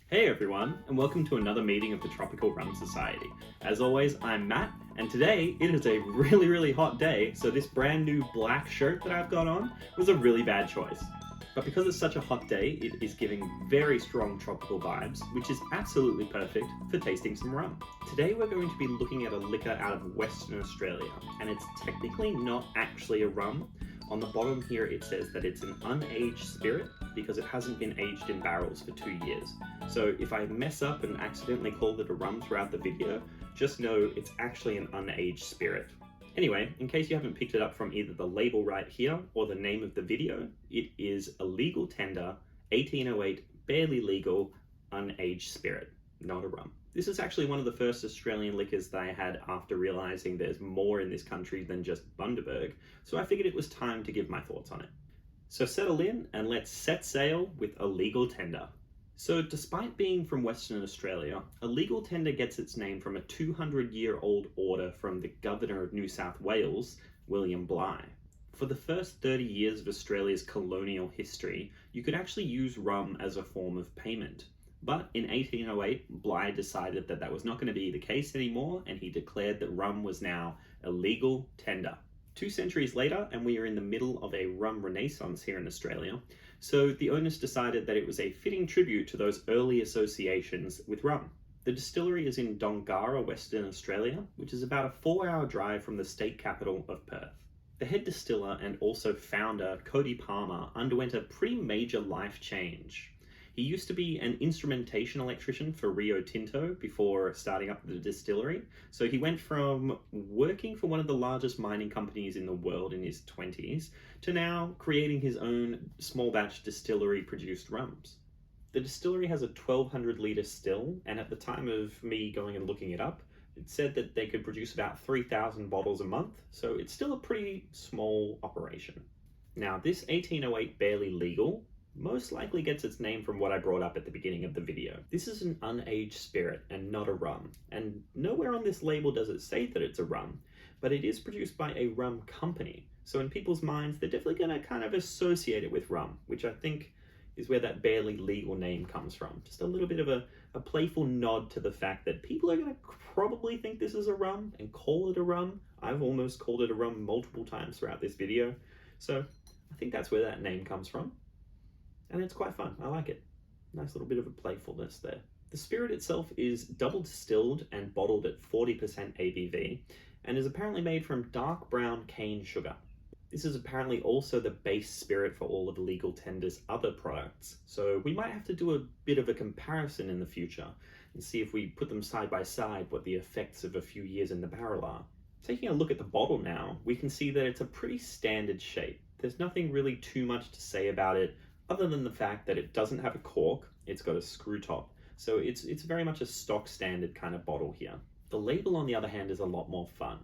Hey everyone, and welcome to another meeting of the Tropical Rum Society. As always, I'm Matt, and today it is a really hot day, so this brand new black shirt that I've got on was a really bad choice. But because it's such a hot day, it is giving very strong tropical vibes, which is absolutely perfect for tasting some rum. Today we're going to be looking at a liquor out of Western Australia, and it's technically not actually a rum. On the bottom here it says that it's an unaged spirit because it hasn't been aged in barrels for 2 years. So if I mess up and accidentally call it a rum throughout the video, just know it's actually an unaged spirit. Anyway, in case you haven't picked it up from either the label right here or the name of the video, it is a legal tender, 1808, barely legal, unaged spirit, not a rum. This is actually one of the first Australian liquors that I had after realizing there's more in this country than just Bundaberg, so I figured it was time to give my thoughts on it. So settle in and let's set sail with a legal tender. So despite being from Western Australia, a legal tender gets its name from a 200-year-old order from the Governor of New South Wales, William Bligh. For the first 30 years of Australia's colonial history, you could actually use rum as a form of payment. But in 1808, Bligh decided that was not going to be the case anymore, and he declared that rum was now a legal tender. 2 centuries later, and we are in the middle of a rum renaissance here in Australia, so the owners decided that it was a fitting tribute to those early associations with rum. The distillery is in Dongara, Western Australia, which is about a 4-hour drive from the state capital of Perth. The head distiller and also founder, Cody Palmer, underwent a pretty major life change. He used to be an instrumentation electrician for Rio Tinto before starting up the distillery. So he went from working for one of the largest mining companies in the world in his 20s to now creating his own small batch distillery produced rums. The distillery has a 1,200 litre still, and at the time of me going and looking it up, it said that they could produce about 3,000 bottles a month, so it's still a pretty small operation. Now, this 1808 barely legal most likely gets its name from what I brought up at the beginning of the video. This is an unaged spirit and not a rum, and nowhere on this label does it say that it's a rum, but it is produced by a rum company, so in people's minds they're definitely going to kind of associate it with rum, which I think is where that barely legal name comes from. Just a little bit of a playful nod to the fact that people are going to probably think this is a rum and call it a rum. I've almost called it a rum multiple times throughout this video, so I think that's where that name comes from. And it's quite fun. I like it. Nice little bit of a playfulness there. The spirit itself is double distilled and bottled at 40% ABV and is apparently made from dark brown cane sugar. This is apparently also the base spirit for all of Legal Tender's other products, so we might have to do a bit of a comparison in the future and see if we put them side by side what the effects of a few years in the barrel are. Taking a look at the bottle now, we can see that it's a pretty standard shape. There's nothing really too much to say about it other than the fact that it doesn't have a cork, it's got a screw top. So it's very much a stock standard kind of bottle here. The label on the other hand is a lot more fun.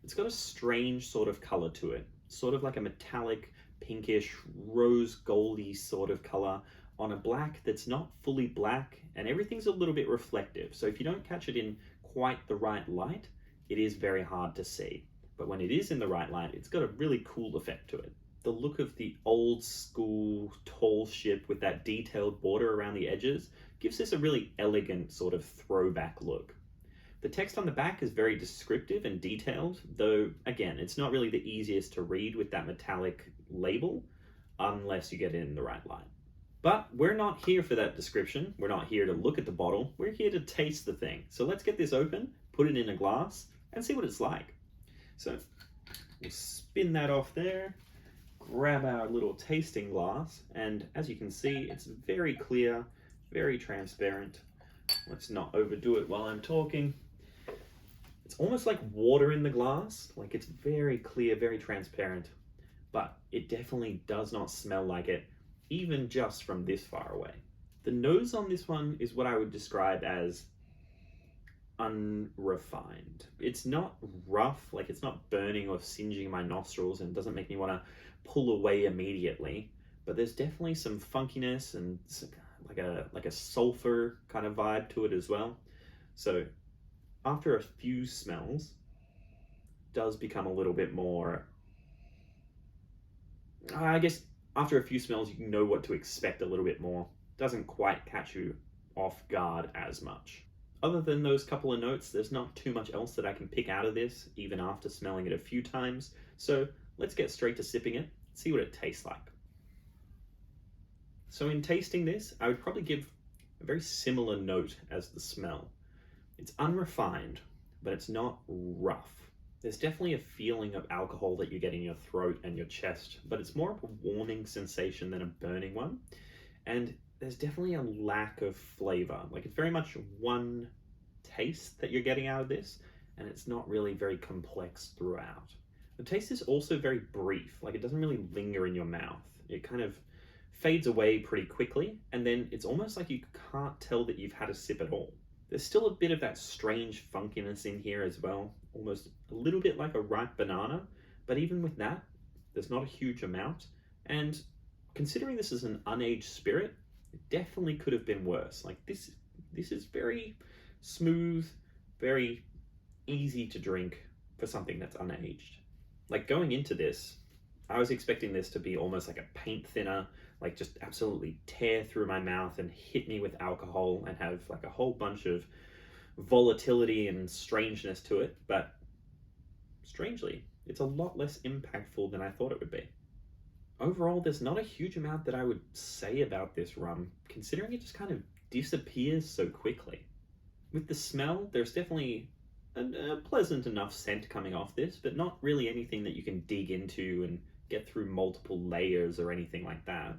It's got a strange sort of color to it, sort of like a metallic, pinkish, rose goldy sort of color on a black that's not fully black, and everything's a little bit reflective. So if you don't catch it in quite the right light, it is very hard to see. But when it is in the right light, it's got a really cool effect to it. The look of the old school tall ship with that detailed border around the edges gives this a really elegant sort of throwback look. The text on the back is very descriptive and detailed, though again, it's not really the easiest to read with that metallic label unless you get it in the right light. But we're not here for that description. We're not here to look at the bottle. We're here to taste the thing. So let's get this open, put it in a glass, and see what it's like. So we'll spin that off there. Grab our little tasting glass, and as you can see, it's very clear, very transparent. Let's not overdo it while I'm talking. It's almost like water in the glass, like it's very clear, very transparent, but it definitely does not smell like it, even just from this far away. The nose on this one is what I would describe as unrefined. It's not rough, like it's not burning or singeing my nostrils and doesn't make me want to pull away immediately, but there's definitely some funkiness and like a sulfur kind of vibe to it as well. So after a few smells, it does become a little bit more, I guess after a few smells you know what to expect a little bit more. Doesn't quite catch you off guard as much. Other than those couple of notes, there's not too much else that I can pick out of this, even after smelling it a few times, so let's get straight to sipping it, see what it tastes like. So in tasting this, I would probably give a very similar note as the smell. It's unrefined, but it's not rough. There's definitely a feeling of alcohol that you get in your throat and your chest, but it's more of a warming sensation than a burning one. And there's definitely a lack of flavor. Like, it's very much one taste that you're getting out of this, and it's not really very complex throughout. The taste is also very brief. Like, it doesn't really linger in your mouth. It kind of fades away pretty quickly, and then it's almost like you can't tell that you've had a sip at all. There's still a bit of that strange funkiness in here as well, almost a little bit like a ripe banana, but even with that, there's not a huge amount. And considering this is an unaged spirit, it definitely could have been worse. Like, this is very smooth, very easy to drink for something that's unaged. Like, going into this, I was expecting this to be almost like a paint thinner, like just absolutely tear through my mouth and hit me with alcohol and have like a whole bunch of volatility and strangeness to it. But strangely, it's a lot less impactful than I thought it would be. Overall, there's not a huge amount that I would say about this rum, considering it just kind of disappears so quickly. With the smell, there's definitely a pleasant enough scent coming off this, but not really anything that you can dig into and get through multiple layers or anything like that.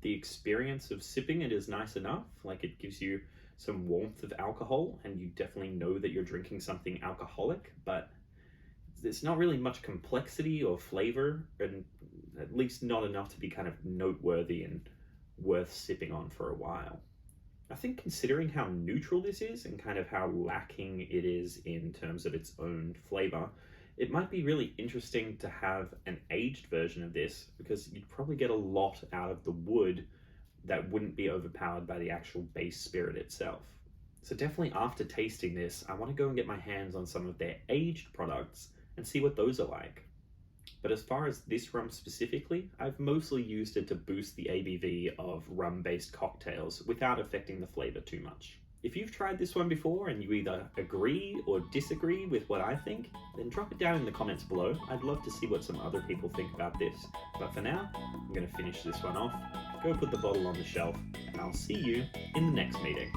The experience of sipping it is nice enough, like it gives you some warmth of alcohol and you definitely know that you're drinking something alcoholic, but there's not really much complexity or flavor, and at least not enough to be kind of noteworthy and worth sipping on for a while. I think considering how neutral this is and kind of how lacking it is in terms of its own flavor, it might be really interesting to have an aged version of this, because you'd probably get a lot out of the wood that wouldn't be overpowered by the actual base spirit itself. So definitely after tasting this, I want to go and get my hands on some of their aged products and see what those are like. But as far as this rum specifically, I've mostly used it to boost the ABV of rum-based cocktails without affecting the flavor too much. If you've tried this one before and you either agree or disagree with what I think, then drop it down in the comments below. I'd love to see what some other people think about this. But for now, I'm going to finish this one off, go put the bottle on the shelf, and I'll see you in the next meeting.